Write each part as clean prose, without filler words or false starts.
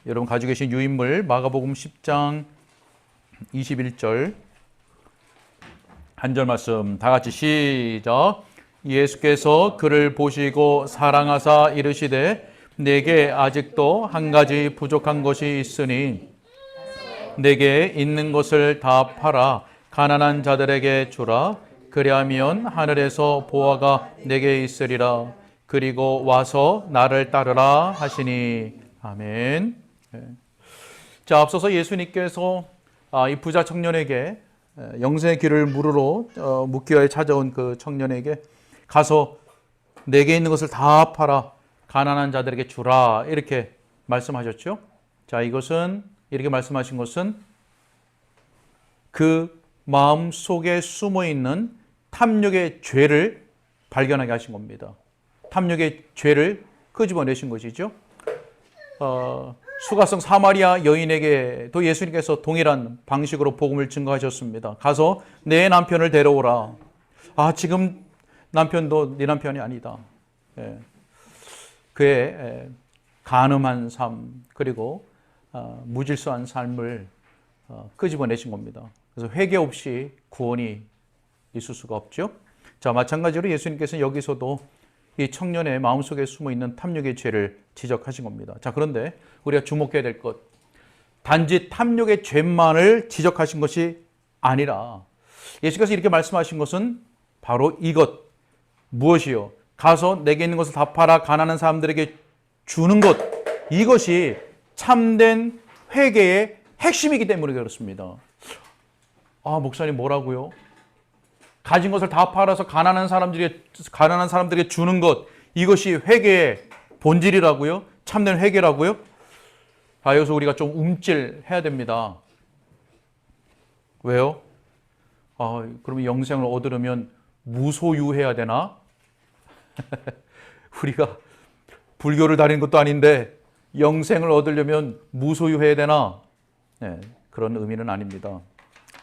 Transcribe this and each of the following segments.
여러분 가지고 계신 유인물 마가복음 10장 21절 한 절 말씀 다 같이 시작. 예수께서 그를 보시고 사랑하사 이르시되 내게 아직도 한 가지 부족한 것이 있으니 내게 있는 것을 다 팔아 가난한 자들에게 주라. 그리하면 하늘에서 보화가 내게 있으리라. 그리고 와서 나를 따르라 하시니. 아멘. 자, 앞서서 예수님께서 이 부자 청년에게 영생의 길을 물으러 묻기 위해 찾아온 그 청년에게 가서 내게 있는 것을 다 팔아 가난한 자들에게 주라 이렇게 말씀하셨죠. 자, 이것은 이렇게 말씀하신 것은 그 마음 속에 숨어 있는 탐욕의 죄를 발견하게 하신 겁니다. 탐욕의 죄를 끄집어내신 것이죠. 수가성 사마리아 여인에게도 예수님께서 동일한 방식으로 복음을 증거하셨습니다. 가서 내 남편을 데려오라. 지금 남편도 네 남편이 아니다. 그의 간음한 삶 그리고 무질서한 삶을 끄집어내신 겁니다. 그래서 회개 없이 구원이 있을 수가 없죠. 자, 마찬가지로 예수님께서는 여기서도 이 청년의 마음속에 숨어있는 탐욕의 죄를 지적하신 겁니다. 자, 그런데 우리가 주목해야 될 것, 단지 탐욕의 죄만을 지적하신 것이 아니라 예수께서 이렇게 말씀하신 것은 바로 이것, 무엇이요? 가서 내게 있는 것을 다 팔아 가난한 사람들에게 주는 것, 이것이 참된 회개의 핵심이기 때문에 그렇습니다. 목사님 뭐라고요? 가진 것을 다 팔아서 가난한 사람들에게 주는 것, 이것이 회개의 본질이라고요? 참된 회개라고요? 여기서 우리가 좀 움찔해야 됩니다. 왜요? 그러면 영생을 얻으려면 무소유해야 되나? 우리가 불교를 다니는 것도 아닌데 영생을 얻으려면 무소유해야 되나? 네, 그런 의미는 아닙니다.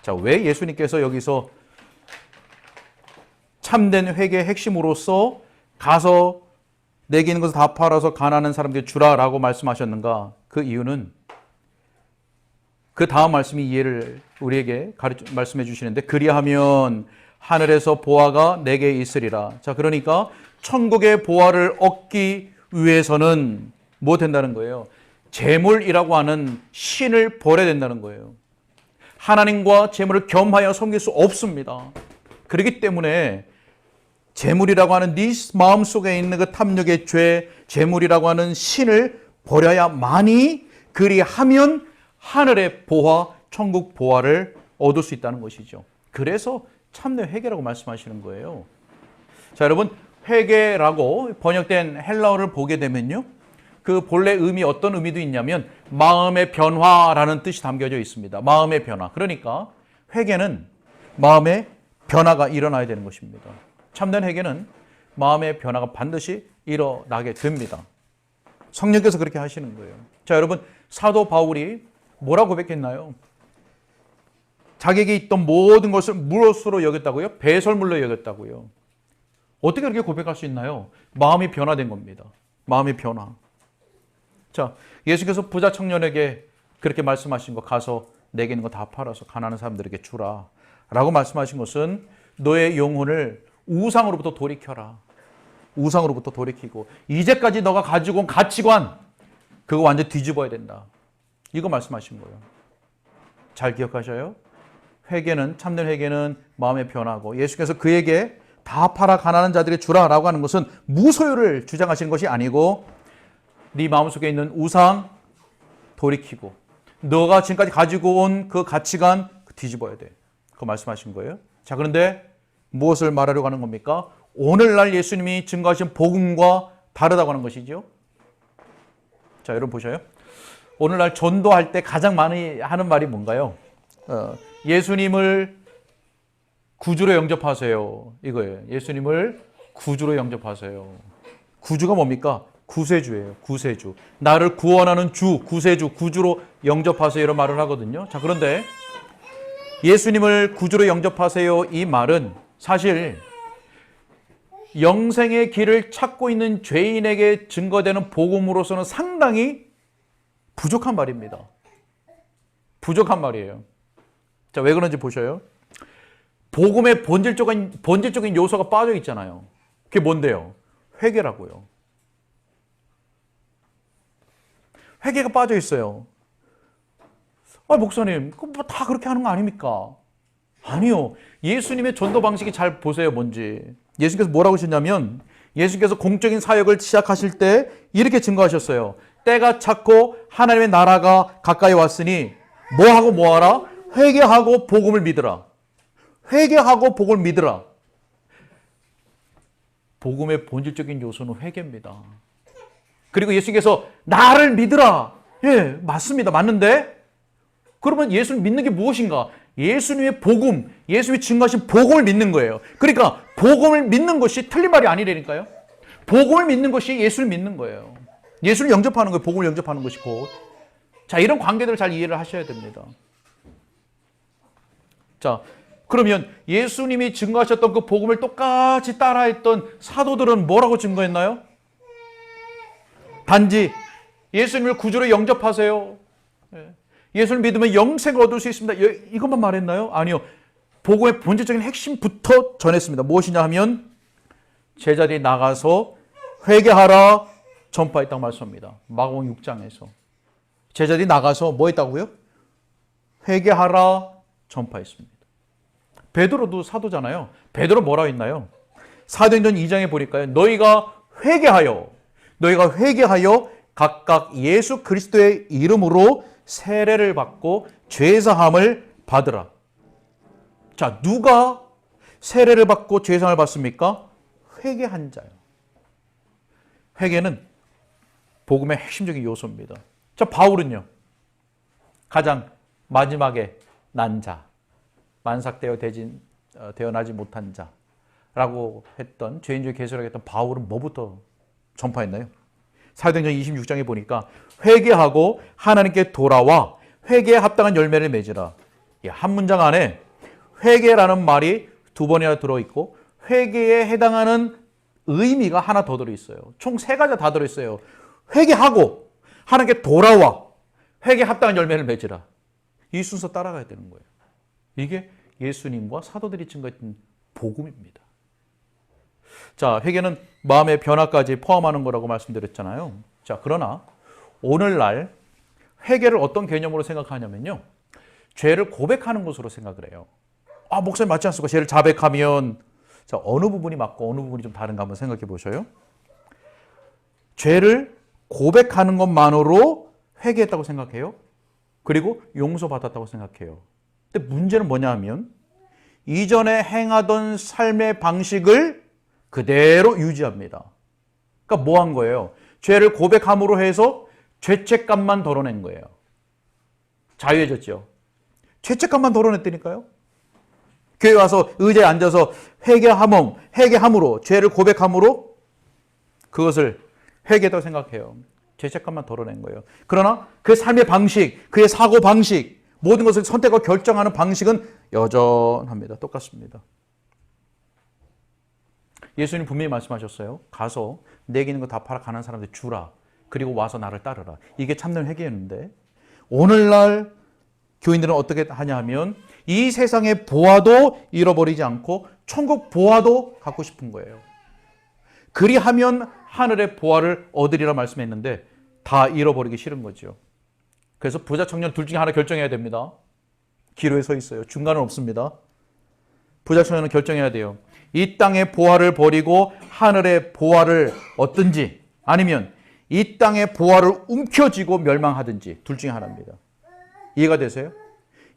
자, 왜 예수님께서 여기서 참된 회개의 핵심으로서 가서 내게 있는 것을 다 팔아서 가난한 사람들에게 주라라고 말씀하셨는가? 그 이유는 그 다음 말씀이 이해를 우리에게 말씀해 주시는데 그리하면 하늘에서 보화가 내게 있으리라. 자, 그러니까 천국의 보화를 얻기 위해서는 뭐 된다는 거예요? 재물이라고 하는 신을 버려야 된다는 거예요. 하나님과 재물을 겸하여 섬길 수 없습니다. 그렇기 때문에 재물이라고 하는 네 마음속에 있는 그 탐욕의 죄, 재물이라고 하는 신을 버려야만이 그리하면 하늘의 보화, 천국 보화를 얻을 수 있다는 것이죠. 그래서 참된 회개라고 말씀하시는 거예요. 자, 여러분, 회개라고 번역된 헬라어를 보게 되면요, 그 본래 의미 어떤 의미도 있냐면 마음의 변화라는 뜻이 담겨져 있습니다. 마음의 변화. 그러니까 회개는 마음의 변화가 일어나야 되는 것입니다. 참된 회개는 마음의 변화가 반드시 일어나게 됩니다. 성령께서 그렇게 하시는 거예요. 자, 여러분, 사도 바울이 뭐라고 고백했나요? 자기에게 있던 모든 것을 무엇으로 여겼다고요? 배설물로 여겼다고요. 어떻게 그렇게 고백할 수 있나요? 마음이 변화된 겁니다. 마음의 변화. 자, 예수께서 부자 청년에게 그렇게 말씀하신 거, 가서 내게 있는 거 다 팔아서 가난한 사람들에게 주라 라고 말씀하신 것은 너의 영혼을 우상으로부터 돌이켜라. 우상으로부터 돌이키고 이제까지 너가 가지고 온 가치관 그거 완전 뒤집어야 된다. 이거 말씀하신 거예요. 잘 기억하셔요? 회개는, 참된 회개는 마음의 변화고 예수께서 그에게 다 팔아 가난한 자들에게 주라라고 하는 것은 무소유를 주장하시는 것이 아니고 네 마음속에 있는 우상 돌이키고 너가 지금까지 가지고 온 그 가치관 뒤집어야 돼. 그거 말씀하신 거예요. 자, 그런데 무엇을 말하려고 하는 겁니까? 오늘날 예수님이 증거하신 복음과 다르다고 하는 것이죠. 자, 여러분 보셔요. 오늘날 전도할 때 가장 많이 하는 말이 뭔가요? 예수님을 구주로 영접하세요. 이거예요. 예수님을 구주로 영접하세요. 구주가 뭡니까? 구세주예요. 구세주. 나를 구원하는 주, 구세주, 구주로 영접하세요. 이런 말을 하거든요. 자, 그런데 예수님을 구주로 영접하세요. 이 말은 사실 영생의 길을 찾고 있는 죄인에게 증거되는 복음으로서는 상당히 부족한 말입니다. 부족한 말이에요. 자, 왜 그런지 보셔요. 복음의 본질적인 요소가 빠져 있잖아요. 그게 뭔데요? 회개라고요. 회개가 빠져 있어요. 목사님, 뭐 다 그렇게 하는 거 아닙니까? 아니요. 예수님의 전도 방식이 잘 보세요, 뭔지. 예수께서 뭐라고 하셨냐면, 예수께서 공적인 사역을 시작하실 때 이렇게 증거하셨어요. 때가 찼고 하나님의 나라가 가까이 왔으니 뭐하고 뭐하라? 회개하고 복음을 믿으라. 회개하고 복음을 믿으라. 복음의 본질적인 요소는 회개입니다. 그리고 예수께서 나를 믿으라. 예, 맞습니다. 맞는데 그러면 예수를 믿는 게 무엇인가? 예수님의 복음, 예수님이 증거하신 복음을 믿는 거예요. 그러니까 복음을 믿는 것이 틀린 말이 아니라니까요. 복음을 믿는 것이 예수를 믿는 거예요. 예수를 영접하는 거예요. 복음을 영접하는 것이고. 자, 이런 관계들을 잘 이해를 하셔야 됩니다. 자, 그러면 예수님이 증거하셨던 그 복음을 똑같이 따라했던 사도들은 뭐라고 증거했나요? 단지 예수님을 구주로 영접하세요. 예수를 믿으면 영생을 얻을 수 있습니다. 이것만 말했나요? 아니요. 복음의 본질적인 핵심부터 전했습니다. 무엇이냐 하면 제자들이 나가서 회개하라 전파했다고 말씀합니다. 마가복음 6장에서. 제자들이 나가서 뭐 했다고요? 회개하라 전파했습니다. 베드로도 사도잖아요. 베드로 뭐라고 했나요? 사도행전 2장에 보니까요. 너희가 회개하여 각각 예수 그리스도의 이름으로 세례를 받고 죄사함을 받으라. 자, 누가 세례를 받고 죄사함을 받습니까? 회개한 자요. 회개는 복음의 핵심적인 요소입니다. 자, 바울은요. 가장 마지막에 난 자, 만삭되어 태어나지 못한 자라고 했던 죄인주의 개수라고 했던 바울은 뭐부터 전파했나요? 사도행전 26장에 보니까 회개하고 하나님께 돌아와 회개에 합당한 열매를 맺으라. 한 문장 안에 회개라는 말이 두 번이나 들어있고 회개에 해당하는 의미가 하나 더 들어있어요. 총 세 가지가 다 들어있어요. 회개하고 하나님께 돌아와 회개에 합당한 열매를 맺으라. 이 순서 따라가야 되는 거예요. 이게 예수님과 사도들이 증거했던 복음입니다. 자, 회개는 마음의 변화까지 포함하는 거라고 말씀드렸잖아요. 자, 그러나 오늘날 회개를 어떤 개념으로 생각하냐면요. 죄를 고백하는 것으로 생각을 해요. 목사님 맞지 않습니까? 죄를 자백하면 자, 어느 부분이 맞고 어느 부분이 좀 다른가 한번 생각해 보셔요. 죄를 고백하는 것만으로 회개했다고 생각해요. 그리고 용서받았다고 생각해요. 근데 문제는 뭐냐 하면 이전에 행하던 삶의 방식을 그대로 유지합니다. 그러니까 뭐 한 거예요? 죄를 고백함으로 해서 죄책감만 덜어낸 거예요. 자유해졌죠. 죄책감만 덜어냈다니까요. 교회 와서 의자에 앉아서 회개함으로 죄를 고백함으로 그것을 회개했다고 생각해요. 죄책감만 덜어낸 거예요. 그러나 그 삶의 방식, 그의 사고 방식, 모든 것을 선택하고 결정하는 방식은 여전합니다. 똑같습니다. 예수님 분명히 말씀하셨어요. 가서 내게 있는 거 다 팔아 가난한 사람들 주라. 그리고 와서 나를 따르라. 이게 참된 회개였는데 오늘날 교인들은 어떻게 하냐 하면 이 세상의 보화도 잃어버리지 않고 천국 보화도 갖고 싶은 거예요. 그리하면 하늘의 보화를 얻으리라 말씀했는데 다 잃어버리기 싫은 거죠. 그래서 부자 청년 둘 중에 하나 결정해야 됩니다. 기로에 서 있어요. 중간은 없습니다. 부자 청년은 결정해야 돼요. 이 땅의 보화를 버리고 하늘의 보화를 얻든지 아니면 이 땅의 보화를 움켜쥐고 멸망하든지 둘 중에 하나입니다. 이해가 되세요?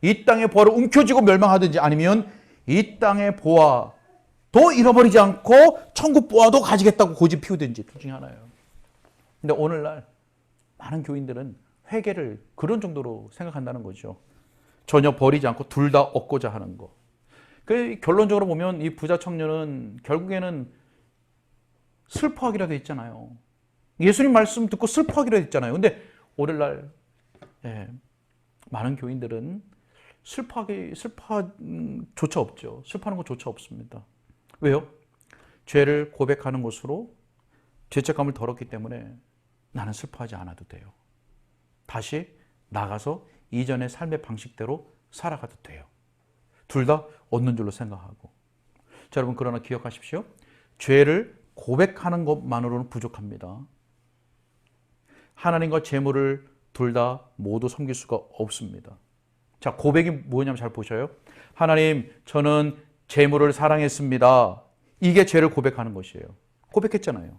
이 땅의 보화를 움켜쥐고 멸망하든지 아니면 이 땅의 보화도 잃어버리지 않고 천국 보화도 가지겠다고 고집 피우든지 둘 중에 하나예요. 근데 오늘날 많은 교인들은 회개를 그런 정도로 생각한다는 거죠. 전혀 버리지 않고 둘 다 얻고자 하는 거. 결론적으로 보면 이 부자 청년은 결국에는 슬퍼하기라도 했잖아요. 예수님 말씀 듣고 슬퍼하기라도 했잖아요. 근데 오늘날 많은 교인들은 슬퍼조차 없죠. 슬퍼하는 것조차 없습니다. 왜요? 죄를 고백하는 것으로 죄책감을 덜었기 때문에 나는 슬퍼하지 않아도 돼요. 다시 나가서 이전의 삶의 방식대로 살아가도 돼요. 둘 다 얻는 줄로 생각하고. 자, 여러분, 그러나 기억하십시오. 죄를 고백하는 것만으로는 부족합니다. 하나님과 재물을 둘 다 모두 섬길 수가 없습니다. 자, 고백이 뭐냐면 잘 보셔요. 하나님, 저는 재물을 사랑했습니다. 이게 죄를 고백하는 것이에요. 고백했잖아요.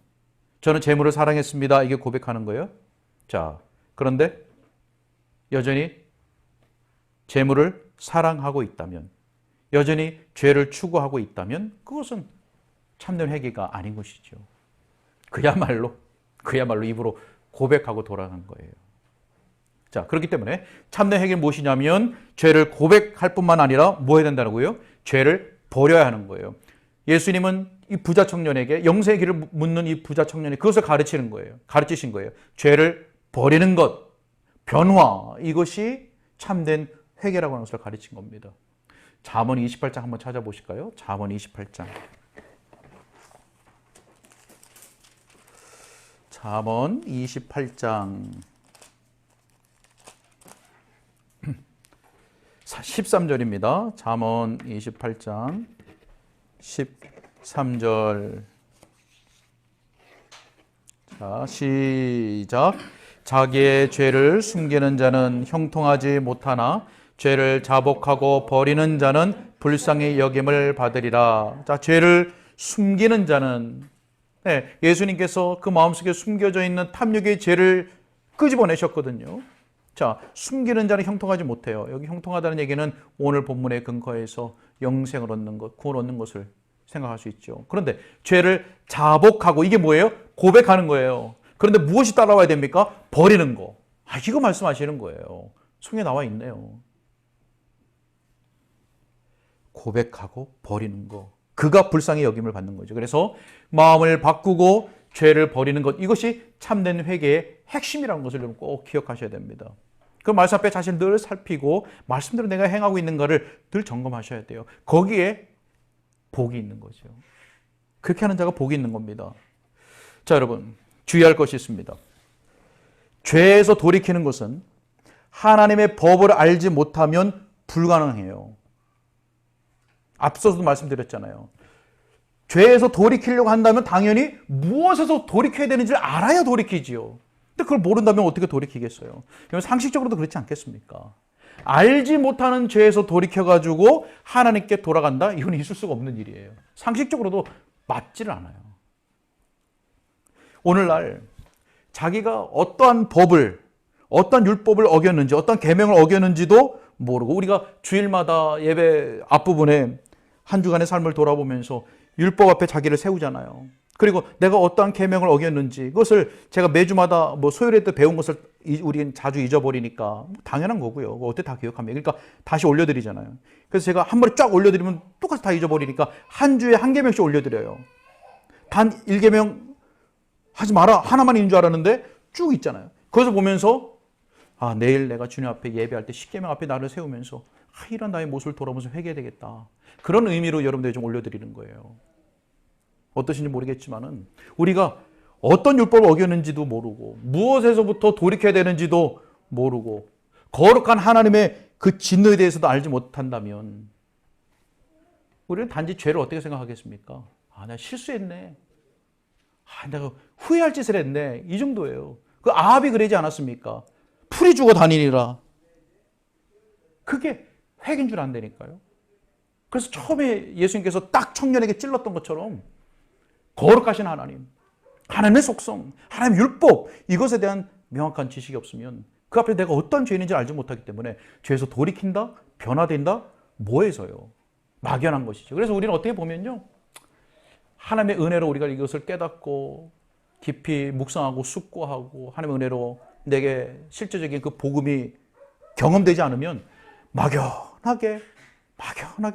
저는 재물을 사랑했습니다. 이게 고백하는 거예요. 자, 그런데 여전히 재물을 사랑하고 있다면, 여전히 죄를 추구하고 있다면 그것은 참된 회개가 아닌 것이죠. 그야말로 입으로 고백하고 돌아간 거예요. 자, 그렇기 때문에 참된 회개는 무엇이냐면 죄를 고백할 뿐만 아니라 뭐 해야 된다고요? 죄를 버려야 하는 거예요. 예수님은 이 부자 청년에게 영생의 길을 묻는 이 부자 청년이 그것을 가르치신 거예요. 죄를 버리는 것, 변화, 이것이 참된 회개라고 하는 것을 가르친 겁니다. 잠언 28장 한번 찾아보실까요? 잠언 28장. 잠언 28장 13절입니다. 잠언 28장 13절. 자, 시작. 자기의 죄를 숨기는 자는 형통하지 못하나 죄를 자복하고 버리는 자는 불쌍히 여김을 받으리라. 자, 죄를 숨기는 자는, 예수님께서 그 마음속에 숨겨져 있는 탐욕의 죄를 끄집어내셨거든요. 자, 숨기는 자는 형통하지 못해요. 여기 형통하다는 얘기는 오늘 본문의 근거에서 영생을 얻는 것, 구원 얻는 것을 생각할 수 있죠. 그런데 죄를 자복하고, 이게 뭐예요? 고백하는 거예요. 그런데 무엇이 따라와야 됩니까? 버리는 거. 이거 말씀하시는 거예요. 성경에 나와 있네요. 고백하고 버리는 거. 그가 불쌍히 여김을 받는 거죠. 그래서 마음을 바꾸고 죄를 버리는 것, 이것이 참된 회개의 핵심이라는 것을 좀 꼭 기억하셔야 됩니다. 그 말씀 앞에 자신을 늘 살피고 말씀대로 내가 행하고 있는가를 늘 점검하셔야 돼요. 거기에 복이 있는 거죠. 그렇게 하는 자가 복이 있는 겁니다. 자, 여러분, 주의할 것이 있습니다. 죄에서 돌이키는 것은 하나님의 법을 알지 못하면 불가능해요. 앞서서도 말씀드렸잖아요. 죄에서 돌이키려고 한다면 당연히 무엇에서 돌이켜야 되는지를 알아야 돌이키지요. 근데 그걸 모른다면 어떻게 돌이키겠어요? 상식적으로도 그렇지 않겠습니까? 알지 못하는 죄에서 돌이켜가지고 하나님께 돌아간다? 이건 있을 수가 없는 일이에요. 상식적으로도 맞지를 않아요. 오늘날 자기가 어떠한 법을, 어떤 율법을 어겼는지, 어떤 계명을 어겼는지도 모르고, 우리가 주일마다 예배 앞부분에 한 주간의 삶을 돌아보면서 율법 앞에 자기를 세우잖아요. 그리고 내가 어떠한 계명을 어겼는지, 그것을 제가 매주마다 소요일 때 배운 것을 우리는 자주 잊어버리니까 당연한 거고요. 어때 다 기억합니다. 그러니까 다시 올려드리잖아요. 그래서 제가 한 번에 쫙 올려드리면 똑같이 다 잊어버리니까 한 주에 한 계명씩 올려드려요. 단 1계명 하지 마라 하나만 있는 줄 알았는데 쭉 있잖아요. 그것을 보면서 내일 내가 주님 앞에 예배할 때 10계명 앞에 나를 세우면서 이런 나의 모습을 돌아보면서 회개해야 되겠다. 그런 의미로 여러분들이 좀 올려드리는 거예요. 어떠신지 모르겠지만은 우리가 어떤 율법을 어겼는지도 모르고 무엇에서부터 돌이켜야 되는지도 모르고 거룩한 하나님의 그 진노에 대해서도 알지 못한다면 우리는 단지 죄를 어떻게 생각하겠습니까? 내가 실수했네. 내가 후회할 짓을 했네. 이 정도예요. 그 아합이 그러지 않았습니까? 풀이 죽어 다니니라. 그게 회개인 줄 안다니까요. 그래서 처음에 예수님께서 딱 청년에게 찔렀던 것처럼 거룩하신 하나님, 하나님의 속성, 하나님의 율법, 이것에 대한 명확한 지식이 없으면 그 앞에 내가 어떤 죄인인지 알지 못하기 때문에 죄에서 돌이킨다? 변화된다? 뭐해서요? 막연한 것이죠. 그래서 우리는 어떻게 보면요, 하나님의 은혜로 우리가 이것을 깨닫고 깊이 묵상하고 숙고하고 하나님의 은혜로 내게 실제적인 그 복음이 경험되지 않으면 막연하게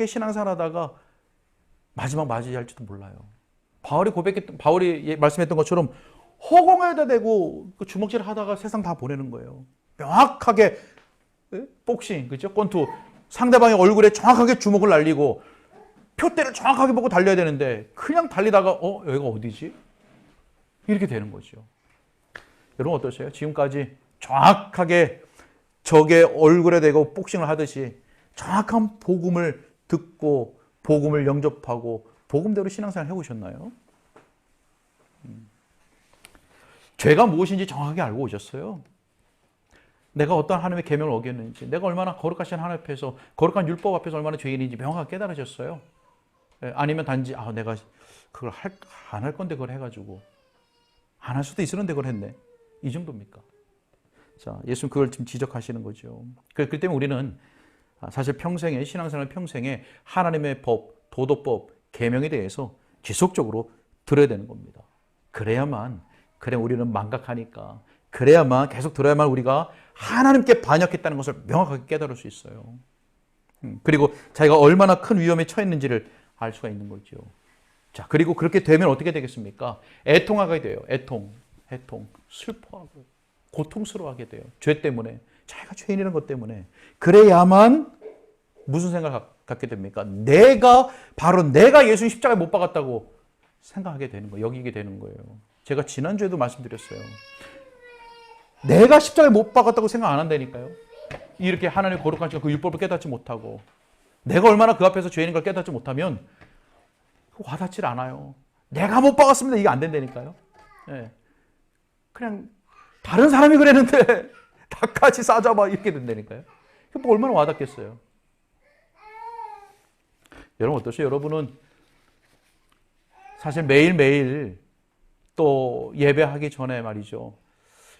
신앙생활하다가 마지막 맞이할지도 몰라요. 바울이 말씀했던 것처럼 허공에다 대고 주먹질 하다가 세상 다 보내는 거예요. 명확하게 복싱, 그죠? 권투, 상대방의 얼굴에 정확하게 주먹을 날리고 표대를 정확하게 보고 달려야 되는데 그냥 달리다가 여기가 어디지? 이렇게 되는 거죠. 여러분 어떠세요? 지금까지 정확하게 적의 얼굴에 대고 복싱을 하듯이 정확한 복음을 듣고 복음을 영접하고 복음대로 신앙생활 해오셨나요? 죄가 무엇인지 정확하게 알고 오셨어요. 내가 어떤 하나님의 계명을 어겼는지, 내가 얼마나 거룩하신 하나님 앞에서, 거룩한 율법 앞에서 얼마나 죄인인지 명확하게 깨달으셨어요. 아니면 단지 내가 그걸 안 할 건데 그걸 해가지고 안 할 수도 있었는데 그걸 했네, 이 정도입니까? 자, 예수님 그걸 지금 지적하시는 거죠. 그렇기 때문에 우리는 사실 평생에, 신앙생활 평생에 하나님의 법, 도덕법, 계명에 대해서 지속적으로 들어야 되는 겁니다. 그래야만 우리는 망각하니까, 그래야만 계속 들어야만 우리가 하나님께 반역했다는 것을 명확하게 깨달을 수 있어요. 그리고 자기가 얼마나 큰 위험에 처했는지를 알 수가 있는 거죠. 자, 그리고 그렇게 되면 어떻게 되겠습니까? 애통하게 돼요. 애통, 슬퍼하고 고통스러워하게 돼요. 죄 때문에, 자기가 죄인이라는 것 때문에. 그래야만 무슨 생각을 갖게 됩니까? 바로 내가 예수님 십자가에 못 박았다고 생각하게 되는 거예요. 여기게 되는 거예요. 제가 지난주에도 말씀드렸어요. 내가 십자가에 못 박았다고 생각 안 한다니까요. 이렇게 하나님의 거룩하신 그 율법을 깨닫지 못하고, 내가 얼마나 그 앞에서 죄인인 걸 깨닫지 못하면 와닿질 않아요. 내가 못 박았습니다. 이게 안 된다니까요. 네. 그냥 다른 사람이 그랬는데 다 같이 싸잡아 이렇게 된다니까요. 뭐 얼마나 와닿겠어요. 여러분 어떠세요? 여러분은 사실 매일매일 또 예배하기 전에 말이죠,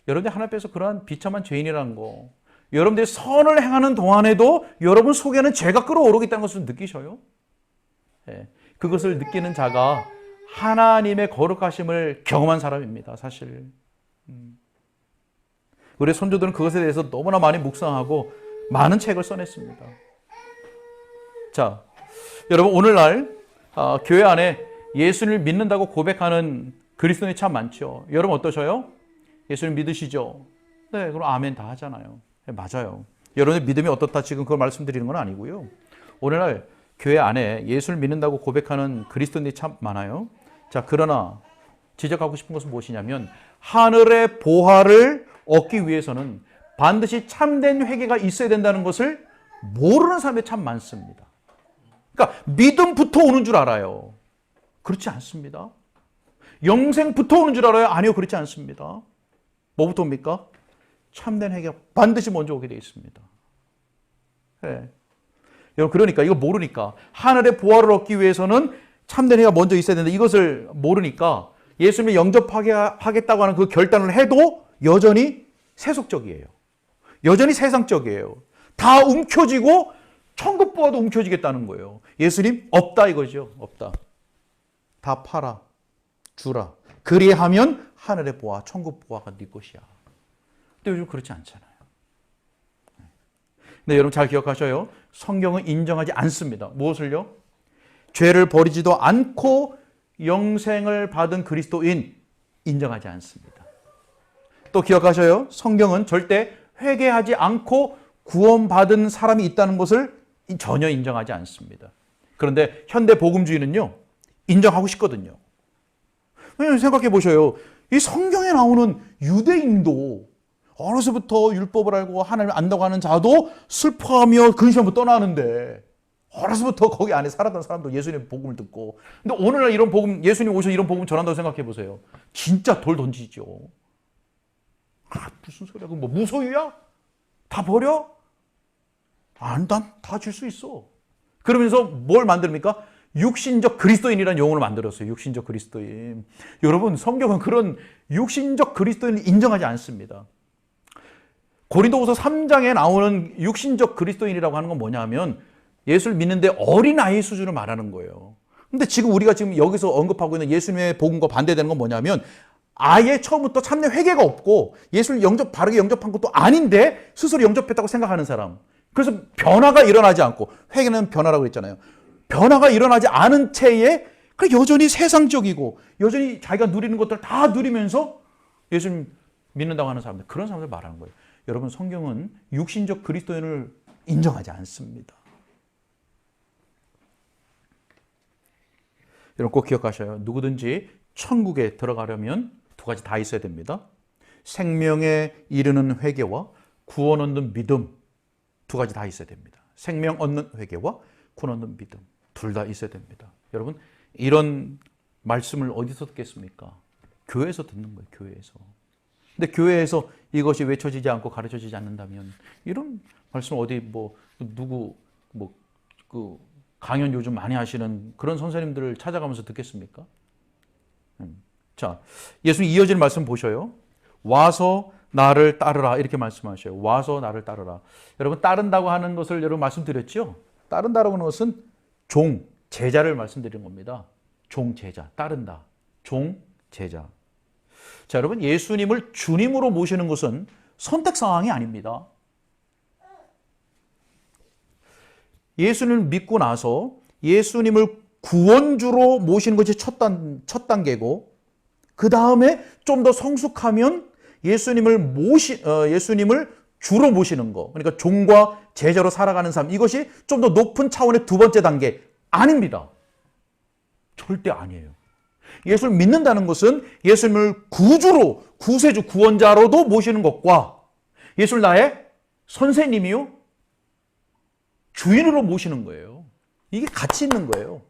여러분들 하나님 앞에서 그러한 비참한 죄인이라는 거, 여러분들이 선을 행하는 동안에도 여러분 속에는 죄가 끓어오르고 있다는 것을 느끼셔요? 네. 그것을 느끼는 자가 하나님의 거룩하심을 경험한 사람입니다. 사실 우리 선조들은 그것에 대해서 너무나 많이 묵상하고 많은 책을 써냈습니다. 자, 여러분 오늘날 교회 안에 예수님을 믿는다고 고백하는 그리스도인이 참 많죠. 여러분 어떠셔요? 예수님 믿으시죠? 네, 그럼 아멘 다 하잖아요. 네, 맞아요. 여러분의 믿음이 어떻다 지금 그걸 말씀드리는 건 아니고요. 오늘날 교회 안에 예수를 믿는다고 고백하는 그리스도인이 참 많아요. 자, 그러나 지적하고 싶은 것은 무엇이냐면, 하늘의 보화를 얻기 위해서는 반드시 참된 회개가 있어야 된다는 것을 모르는 사람이 참 많습니다. 그러니까 믿음부터 오는 줄 알아요. 그렇지 않습니다. 영생부터 오는 줄 알아요. 아니요, 그렇지 않습니다. 뭐부터 옵니까? 참된 회개가 반드시 먼저 오게 되어 있습니다. 네. 여러분, 그러니까 이거 모르니까, 하늘의 보화를 얻기 위해서는 참된 회개가 먼저 있어야 된다, 이것을 모르니까 예수님을 영접하겠다고 하는 그 결단을 해도 여전히 세속적이에요. 여전히 세상적이에요. 다 움켜쥐고 천국 보화도 움켜쥐겠다는 거예요. 예수님 없다 이거죠. 없다. 다 팔아 주라. 그리하면 하늘의 보화, 천국 보화가 네 것이야. 근데 요즘 그렇지 않잖아요. 근데 여러분 잘 기억하셔요. 성경은 인정하지 않습니다. 무엇을요? 죄를 버리지도 않고 영생을 받은 그리스도인 인정하지 않습니다. 또 기억하셔요. 성경은 절대 회개하지 않고 구원받은 사람이 있다는 것을 전혀 인정하지 않습니다. 그런데 현대 복음주의는요, 인정하고 싶거든요. 왜냐하면 생각해 보셔요. 이 성경에 나오는 유대인도 어려서부터 율법을 알고 하나님을 안다고 하는 자도 슬퍼하며 근심하며 떠나는데, 어려서부터 거기 안에 살았던 사람도 예수님의 복음을 듣고, 근데 오늘날 이런 복음, 예수님 오셔서 이런 복음 전한다고 생각해 보세요. 진짜 돌 던지죠. 무슨 소리야? 그 뭐 무소유야? 다 버려? 난 다 줄 수 있어. 그러면서 뭘 만듭니까? 육신적 그리스도인이라는 용어를 만들었어요. 육신적 그리스도인. 여러분, 성경은 그런 육신적 그리스도인을 인정하지 않습니다. 고린도후서 3장에 나오는 육신적 그리스도인이라고 하는 건 뭐냐면, 예수를 믿는데 어린아이 수준을 말하는 거예요. 근데 지금 우리가 지금 여기서 언급하고 있는 예수님의 복음과 반대되는 건 뭐냐면, 아예 처음부터 참된 회개가 없고 예수를 바르게 영접한 것도 아닌데 스스로 영접했다고 생각하는 사람. 그래서 변화가 일어나지 않고, 회개는 변화라고 했잖아요. 변화가 일어나지 않은 채에 여전히 세상적이고 여전히 자기가 누리는 것들 다 누리면서 예수님 믿는다고 하는 사람들, 그런 사람들 말하는 거예요. 여러분, 성경은 육신적 그리스도인을 인정하지 않습니다. 여러분 꼭 기억하셔요. 누구든지 천국에 들어가려면 두 가지 다 있어야 됩니다. 생명에 이르는 회개와 구원 얻는 믿음 두 가지 다 있어야 됩니다. 생명 얻는 회개와 구원 얻는 믿음 둘 다 있어야 됩니다. 여러분 이런 말씀을 어디서 듣겠습니까? 교회에서 듣는 거예요. 교회에서. 근데 교회에서 이것이 외쳐지지 않고 가르쳐지지 않는다면 이런 말씀 어디 누구 그 강연 요즘 많이 하시는 그런 선생님들을 찾아가면서 듣겠습니까? 자, 예수님 이어지는 말씀 보셔요. 와서 나를 따르라 이렇게 말씀하셔요. 와서 나를 따르라. 여러분 따른다고 하는 것을 여러분 말씀드렸죠? 따른다라고 하는 것은 종, 제자를 말씀드리는 겁니다. 종, 제자, 따른다. 종, 제자. 자, 여러분 예수님을 주님으로 모시는 것은 선택 상황이 아닙니다. 예수님을 믿고 나서 예수님을 구원주로 모시는 것이 첫 단계고 그 다음에 좀 더 성숙하면 예수님을 주로 모시는 거, 그러니까 종과 제자로 살아가는 삶, 이것이 좀 더 높은 차원의 두 번째 단계 아닙니다. 절대 아니에요. 예수를 믿는다는 것은 예수님을 구주로, 구세주, 구원자로도 모시는 것과 예수를 나의 선생님이요 주인으로 모시는 거예요. 이게 같이 있는 거예요.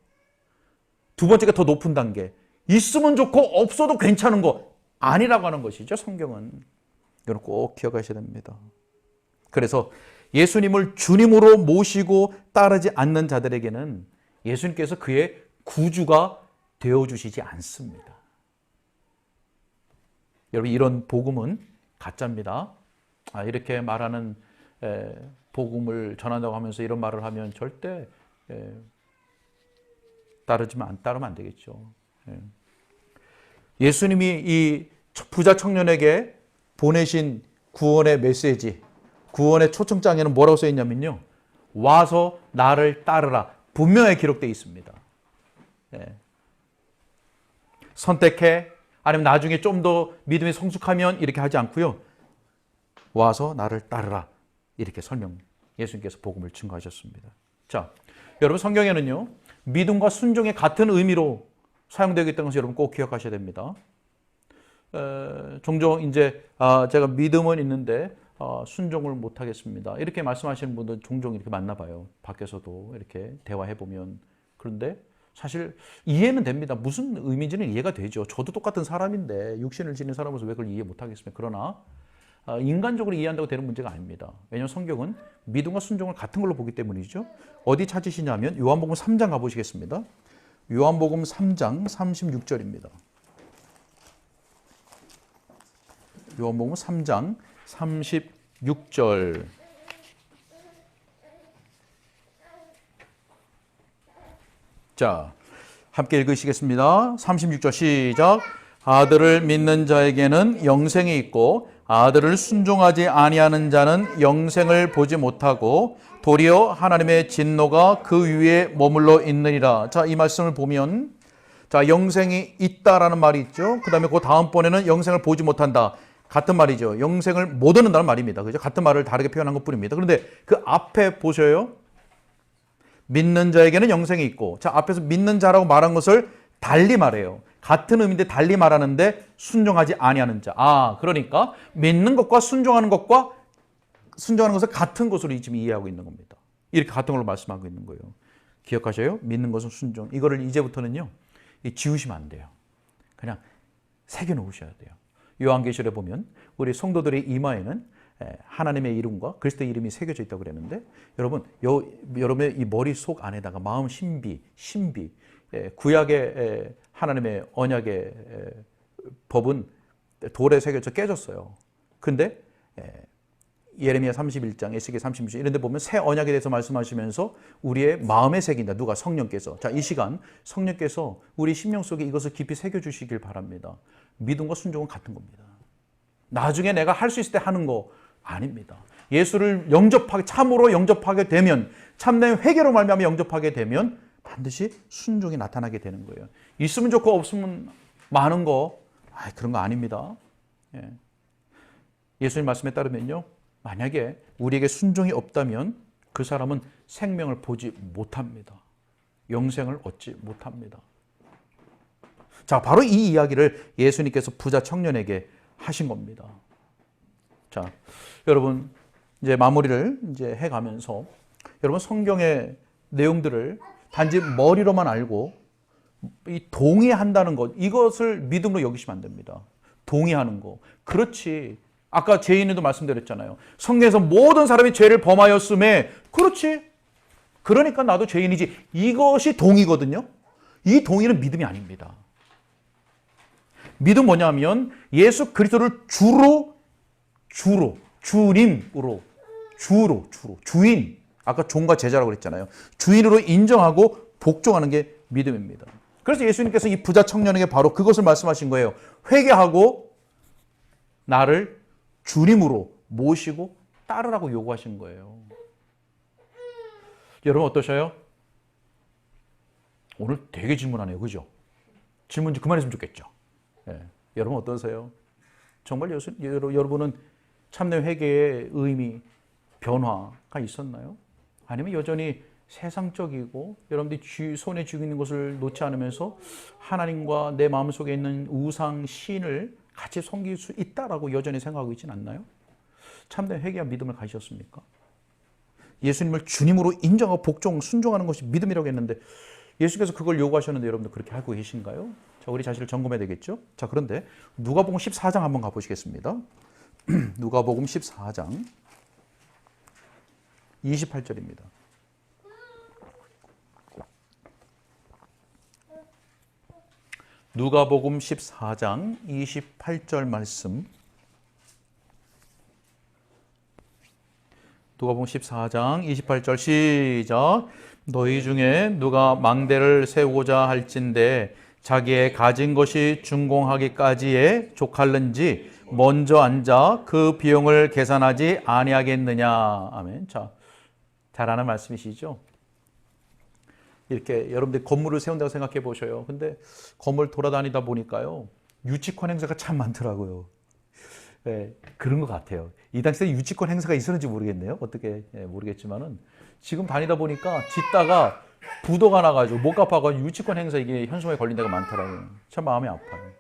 두 번째가 더 높은 단계. 있으면 좋고 없어도 괜찮은 거 아니라고 하는 것이죠. 성경은. 이건 꼭 기억하셔야 됩니다. 그래서 예수님을 주님으로 모시고 따르지 않는 자들에게는 예수님께서 그의 구주가 되어주시지 않습니다. 여러분 이런 복음은 가짜입니다. 이렇게 말하는 복음을 전한다고 하면서 이런 말을 하면 절대 따르면 안 되겠죠. 예수님이 이 부자 청년에게 보내신 구원의 메시지, 구원의 초청장에는 뭐라고 써 있냐면요. 와서 나를 따르라. 분명히 기록되어 있습니다. 선택해 아니면 나중에 좀 더 믿음이 성숙하면 이렇게 하지 않고요. 와서 나를 따르라. 이렇게 예수님께서 복음을 증거하셨습니다. 자, 여러분 성경에는요. 믿음과 순종의 같은 의미로 사용되기 때문에 여러분 꼭 기억하셔야 됩니다. 종종 이제 제가 믿음은 있는데 순종을 못 하겠습니다. 이렇게 말씀하시는 분들 종종 이렇게 만나봐요. 밖에서도 이렇게 대화해 보면. 그런데 사실 이해는 됩니다. 무슨 의미인지는 이해가 되죠. 저도 똑같은 사람인데 육신을 지닌 사람으로서 왜 그걸 이해 못 하겠습니까? 그러나 인간적으로 이해한다고 되는 문제가 아닙니다. 왜냐하면 성경은 믿음과 순종을 같은 걸로 보기 때문이죠. 어디 찾으시냐면 요한복음 3장 가보시겠습니다. 요한복음 3장 36절입니다. 요한복음 3장 36절. 자, 함께 읽으시겠습니다. 36절 시작. 아들을 믿는 자에게는 영생이 있고 아들을 순종하지 아니하는 자는 영생을 보지 못하고 도리어 하나님의 진노가 그 위에 머물러 있느니라. 자, 이 말씀을 보면 자, 영생이 있다라는 말이 있죠. 그 다음에 그 다음번에는 영생을 보지 못한다. 같은 말이죠. 영생을 못 얻는다는 말입니다. 그죠? 같은 말을 다르게 표현한 것 뿐입니다. 그런데 그 앞에 보셔요. 믿는 자에게는 영생이 있고, 자, 앞에서 믿는 자라고 말한 것을 달리 말해요. 같은 의미인데 달리 말하는데 순종하지 아니하는 자. 그러니까 믿는 것과 순종하는 것을 같은 것으로 지금 이해하고 있는 겁니다. 이렇게 같은 걸로 말씀하고 있는 거예요. 기억하셔요? 믿는 것은 순종. 이거를 이제부터는요, 지우시면 안 돼요. 그냥 새겨 놓으셔야 돼요. 요한계시록에 보면 우리 성도들의 이마에는 하나님의 이름과 그리스도의 이름이 새겨져 있다고 그랬는데 여러분의 이 머릿속 안에다가 마음 신비 구약의 하나님의 언약의 법은 돌에 새겨져 깨졌어요. 근데 예레미야 31장, 에스겔 36장 이런 데 보면 새 언약에 대해서 말씀하시면서 우리의 마음에 새긴다. 누가? 성령께서. 자, 이 시간 성령께서 우리 심령 속에 이것을 깊이 새겨주시길 바랍니다. 믿음과 순종은 같은 겁니다. 나중에 내가 할 수 있을 때 하는 거 아닙니다. 예수를 참으로 영접하게 되면, 참된 회개로 말미암아 영접하게 되면 반드시 순종이 나타나게 되는 거예요. 있으면 좋고 없으면 많은 거, 그런 거 아닙니다. 예수님 말씀에 따르면요, 만약에 우리에게 순종이 없다면 그 사람은 생명을 보지 못합니다. 영생을 얻지 못합니다. 자, 바로 이 이야기를 예수님께서 부자 청년에게 하신 겁니다. 자, 여러분 이제 마무리를 이제 해가면서 여러분 성경의 내용들을 단지 머리로만 알고 이 동의한다는 것, 이것을 믿음으로 여기시면 안 됩니다. 동의하는 거. 그렇지. 아까 제인이도 말씀드렸잖아요. 성경에서 모든 사람이 죄를 범하였음에, 그렇지. 그러니까 나도 죄인이지. 이것이 동의거든요. 이 동의는 믿음이 아닙니다. 믿음 뭐냐면 예수 그리스도를 주님으로, 주인. 아까 종과 제자라고 그랬잖아요. 주인으로 인정하고 복종하는 게 믿음입니다. 그래서 예수님께서 이 부자 청년에게 바로 그것을 말씀하신 거예요. 회개하고 나를 주님으로 모시고 따르라고 요구하신 거예요. 여러분 어떠셔요? 오늘 되게 질문하네요. 그죠? 질문 좀 그만했으면 좋겠죠. 네. 여러분 어떠세요? 정말 여러분은 참된 회개의 의미, 변화가 있었나요? 아니면 여전히 세상적이고 여러분들이 손에 쥐고 있는 것을 놓지 않으면서 하나님과 내 마음속에 있는 우상, 신을 같이 섬길 수 있다라고 여전히 생각하고 있지는 않나요? 참된 회개와 믿음을 가지셨습니까? 예수님을 주님으로 인정하고 복종, 순종하는 것이 믿음이라고 했는데 예수께서 그걸 요구하셨는데 여러분들 그렇게 알고 계신가요? 자, 우리 자신을 점검해야 되겠죠? 자, 그런데 누가복음 14장 한번 가보시겠습니다. 누가복음 14장 28절입니다. 누가복음 14장 28절 말씀. 누가복음 14장 28절 시작. 너희 중에 누가 망대를 세우고자 할진대 자기의 가진 것이 준공하기까지에 족할는지 먼저 앉아 그 비용을 계산하지 아니하겠느냐. 아멘. 자, 잘 아는 말씀이시죠? 이렇게 여러분들 건물을 세운다고 생각해 보셔요. 근데 건물 돌아다니다 보니까요, 유치권 행사가 참 많더라고요. 네, 그런 것 같아요. 이 당시에 유치권 행사가 있었는지 모르겠네요. 어떻게 모르겠지만은 지금 다니다 보니까 짓다가 부도가 나가지고 못 갚아가지고 유치권 행사 이게 현수막에 걸린 데가 많더라고요. 참 마음이 아파요.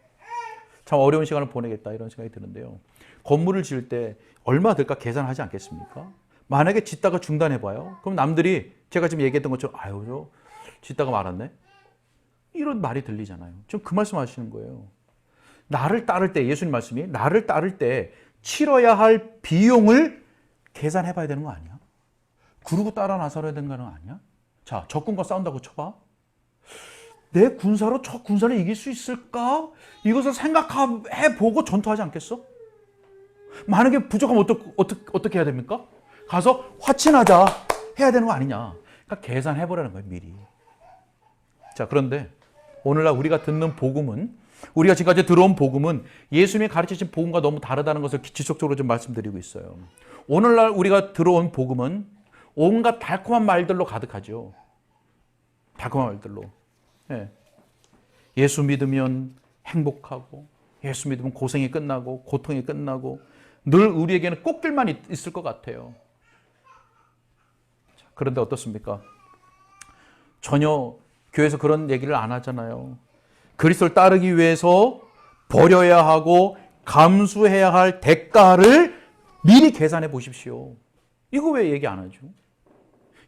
참 어려운 시간을 보내겠다 이런 생각이 드는데요. 건물을 지을 때 얼마 들까 계산하지 않겠습니까? 만약에 짓다가 중단해봐요. 그럼 남들이 제가 지금 얘기했던 것처럼 아유 저 짓다가 말았네? 이런 말이 들리잖아요. 지금 그 말씀 하시는 거예요. 나를 따를 때, 예수님 말씀이 나를 따를 때 치러야 할 비용을 계산해 봐야 되는 거 아니야? 그러고 따라 나서야 되는 거 아니야? 자, 적군과 싸운다고 쳐봐. 내 군사로 저 군사를 이길 수 있을까? 이것을 생각해 보고 전투하지 않겠어? 만약에 부족하면 어떻게 해야 됩니까? 가서 화친하자 해야 되는 거 아니냐? 그러니까 계산해 보라는 거예요, 미리. 자, 그런데 오늘날 우리가 듣는 복음은, 우리가 지금까지 들어온 복음은 예수님이 가르치신 복음과 너무 다르다는 것을 지속적으로 좀 말씀드리고 있어요. 오늘날 우리가 들어온 복음은 온갖 달콤한 말들로 가득하죠. 달콤한 말들로. 예. 예수 믿으면 행복하고, 예수 믿으면 고생이 끝나고, 고통이 끝나고, 늘 우리에게는 꽃길만 있을 것 같아요. 자, 그런데 어떻습니까? 전혀 교회에서 그런 얘기를 안 하잖아요. 그리스도를 따르기 위해서 버려야 하고 감수해야 할 대가를 미리 계산해 보십시오. 이거 왜 얘기 안 하죠?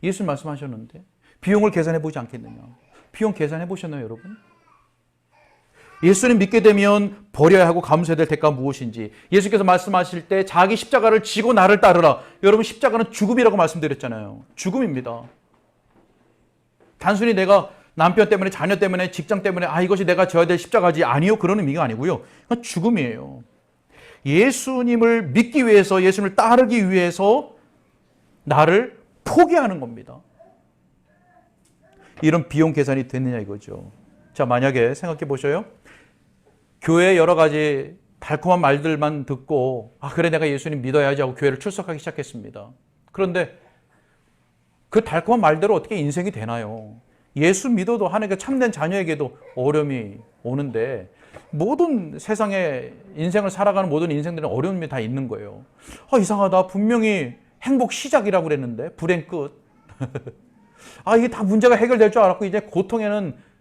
예수님 말씀하셨는데 비용을 계산해 보지 않겠느냐. 비용 계산해 보셨나요, 여러분? 예수님 믿게 되면 버려야 하고 감수해야 될 대가가 무엇인지 예수께서 말씀하실 때 자기 십자가를 지고 나를 따르라. 여러분, 십자가는 죽음이라고 말씀드렸잖아요. 죽음입니다. 단순히 내가 남편 때문에, 자녀 때문에, 직장 때문에 이것이 내가 져야 될 십자가지, 아니요, 그런 의미가 아니고요. 그건 죽음이에요. 예수님을 믿기 위해서, 예수님을 따르기 위해서 나를 포기하는 겁니다. 이런 비용 계산이 됐느냐 이거죠. 자, 만약에 생각해 보셔요. 교회에 여러 가지 달콤한 말들만 듣고 그래 내가 예수님 믿어야지 하고 교회를 출석하기 시작했습니다. 그런데 그 달콤한 말대로 어떻게 인생이 되나요? 예수 믿어도 하나님께 참된 자녀에게도 어려움이 오는데 모든 세상에 인생을 살아가는 모든 인생들은 어려움이 다 있는 거예요. 이상하다. 분명히 행복 시작이라고 그랬는데 불행 끝. 이게 다 문제가 해결될 줄 알았고 이제 고통에는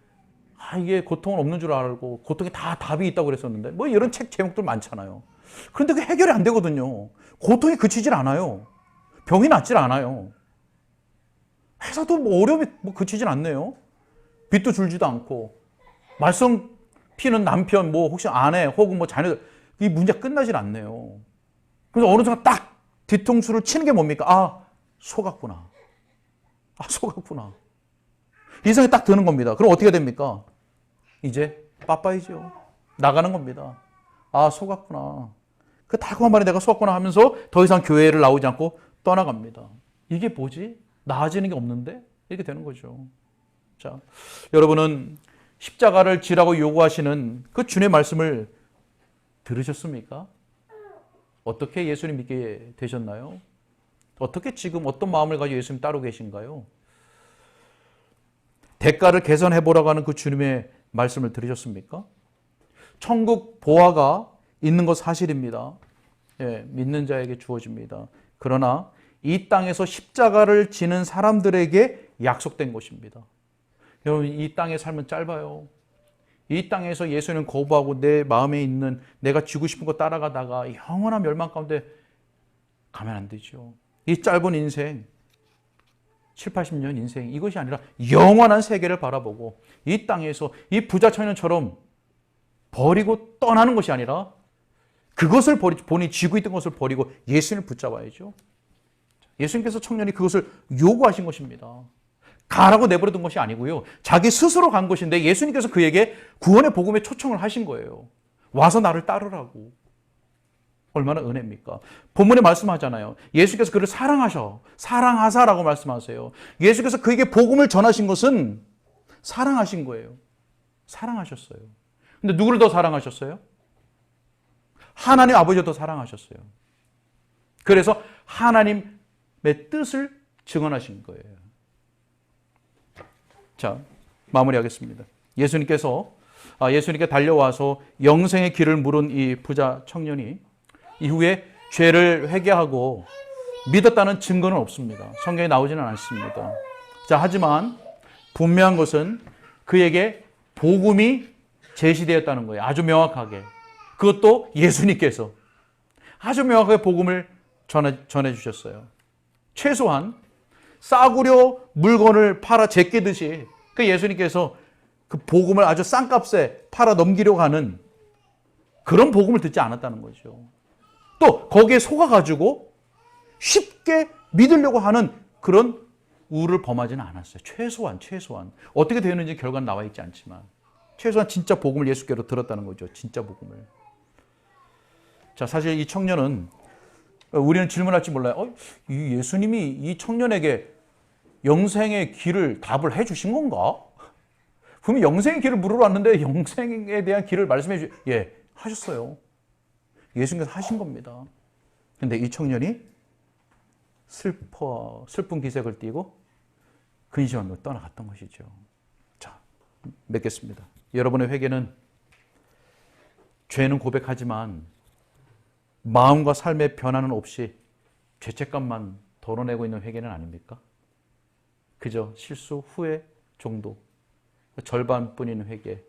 이게 고통은 없는 줄 알고 고통에 다 답이 있다고 그랬었는데 뭐 이런 책 제목들 많잖아요. 그런데 그게 해결이 안 되거든요. 고통이 그치질 않아요. 병이 낫질 않아요. 회사도 뭐 어려움이 뭐 그치질 않네요. 빚도 줄지도 않고, 말썽 피는 남편, 뭐 혹시 아내 혹은 뭐 자녀들, 이 문제가 끝나질 않네요. 그래서 어느 순간 딱 뒤통수를 치는 게 뭡니까? 아, 속았구나. 아, 속았구나. 이 생각이 딱 드는 겁니다. 그럼 어떻게 됩니까? 이제 빠빠이죠. 나가는 겁니다. 아, 속았구나. 그 달콤한 말에 내가 속았구나 하면서 더 이상 교회를 나오지 않고 떠나갑니다. 이게 뭐지? 나아지는 게 없는데? 이렇게 되는 거죠. 자, 여러분은 십자가를 지라고 요구하시는 그 주님의 말씀을 들으셨습니까? 어떻게 예수님 믿게 되셨나요? 어떻게 지금 어떤 마음을 가지고 예수님 따르고 계신가요? 대가를 개선해 보라고 하는 그 주님의 말씀을 들으셨습니까? 천국 보화가 있는 것 사실입니다. 예, 믿는 자에게 주어집니다. 그러나 이 땅에서 십자가를 지는 사람들에게 약속된 것입니다. 여러분, 이 땅의 삶은 짧아요. 이 땅에서 예수님 거부하고 내 마음에 있는 내가 지고 싶은 거 따라가다가 영원한 멸망 가운데 가면 안 되죠. 이 짧은 인생, 7, 80년 인생, 이것이 아니라 영원한 세계를 바라보고 이 땅에서 이 부자 청년처럼 버리고 떠나는 것이 아니라 그것을 본인이 쥐고 있던 것을 버리고 예수님을 붙잡아야죠. 예수님께서 청년이 그것을 요구하신 것입니다. 가라고 내버려둔 것이 아니고요. 자기 스스로 간 것인데 예수님께서 그에게 구원의 복음에 초청을 하신 거예요. 와서 나를 따르라고. 얼마나 은혜입니까? 본문에 말씀하잖아요. 예수께서 그를 사랑하사라고 말씀하세요. 예수께서 그에게 복음을 전하신 것은 사랑하신 거예요. 사랑하셨어요. 근데 누구를 더 사랑하셨어요? 하나님 아버지를 더 사랑하셨어요. 그래서 하나님의 뜻을 증언하신 거예요. 자, 마무리하겠습니다. 예수님께 달려와서 영생의 길을 물은 이 부자 청년이 이후에 죄를 회개하고 믿었다는 증거는 없습니다. 성경에 나오지는 않습니다. 자, 하지만 분명한 것은 그에게 복음이 제시되었다는 거예요. 아주 명확하게. 그것도 예수님께서 아주 명확하게 복음을 전해 주셨어요. 최소한 싸구려 물건을 팔아 제끼듯이 그 예수님께서 그 복음을 아주 싼 값에 팔아 넘기려고 하는 그런 복음을 듣지 않았다는 거죠. 또 거기에 속아가지고 쉽게 믿으려고 하는 그런 우를 범하지는 않았어요. 최소한. 어떻게 되었는지 결과는 나와 있지 않지만 최소한 진짜 복음을 예수께로 들었다는 거죠. 진짜 복음을. 자, 사실 이 청년은 우리는 질문할지 몰라요. 이 예수님이 이 청년에게 영생의 길을 답을 해주신 건가? 분명히 영생의 길을 물으러 왔는데 영생에 대한 길을 말씀해 하셨어요. 예수님께서 하신 겁니다. 근데 이 청년이 슬픈 기색을 띠고 근심하며 떠나갔던 것이죠. 자, 맺겠습니다. 여러분의 회개는 죄는 고백하지만 마음과 삶의 변화는 없이 죄책감만 덜어내고 있는 회개는 아닙니까? 그저 실수 후회 정도, 절반뿐인 회개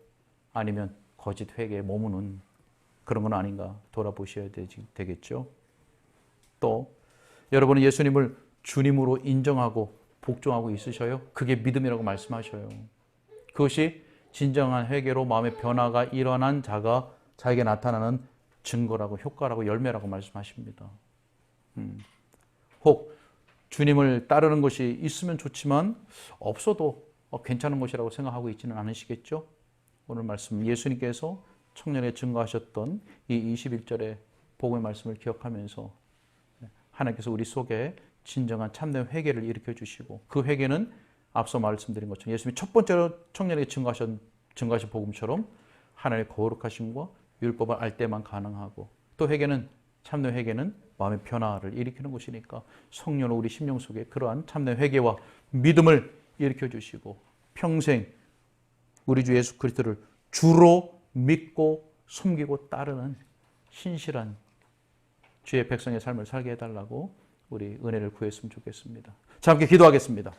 아니면 거짓 회개에 머무는 그런 건 아닌가 돌아보셔야 되겠죠. 또 여러분은 예수님을 주님으로 인정하고 복종하고 있으셔요? 그게 믿음이라고 말씀하셔요. 그것이 진정한 회개로 마음의 변화가 일어난 자가 자에게 나타나는 증거라고 효과라고 열매라고 말씀하십니다. 혹 주님을 따르는 것이 있으면 좋지만 없어도 괜찮은 것이라고 생각하고 있지는 않으시겠죠? 오늘 말씀 예수님께서 청년에 증거하셨던 이 21절의 복음의 말씀을 기억하면서 하나님께서 우리 속에 진정한 참된 회개를 일으켜 주시고 그 회개는 앞서 말씀드린 것처럼 예수님이 첫 번째로 청년에게 증거하신 복음처럼 하나님의 거룩하심과 율법을 알 때만 가능하고 또 회개는 참된 회개는 마음의 변화를 일으키는 것이니까 성령으로 우리 심령 속에 그러한 참된 회개와 믿음을 일으켜 주시고 평생 우리 주 예수 그리스도를 주로 믿고 섬기고 따르는 신실한 주의 백성의 삶을 살게 해달라고 우리 은혜를 구했으면 좋겠습니다. 자, 함께 기도하겠습니다.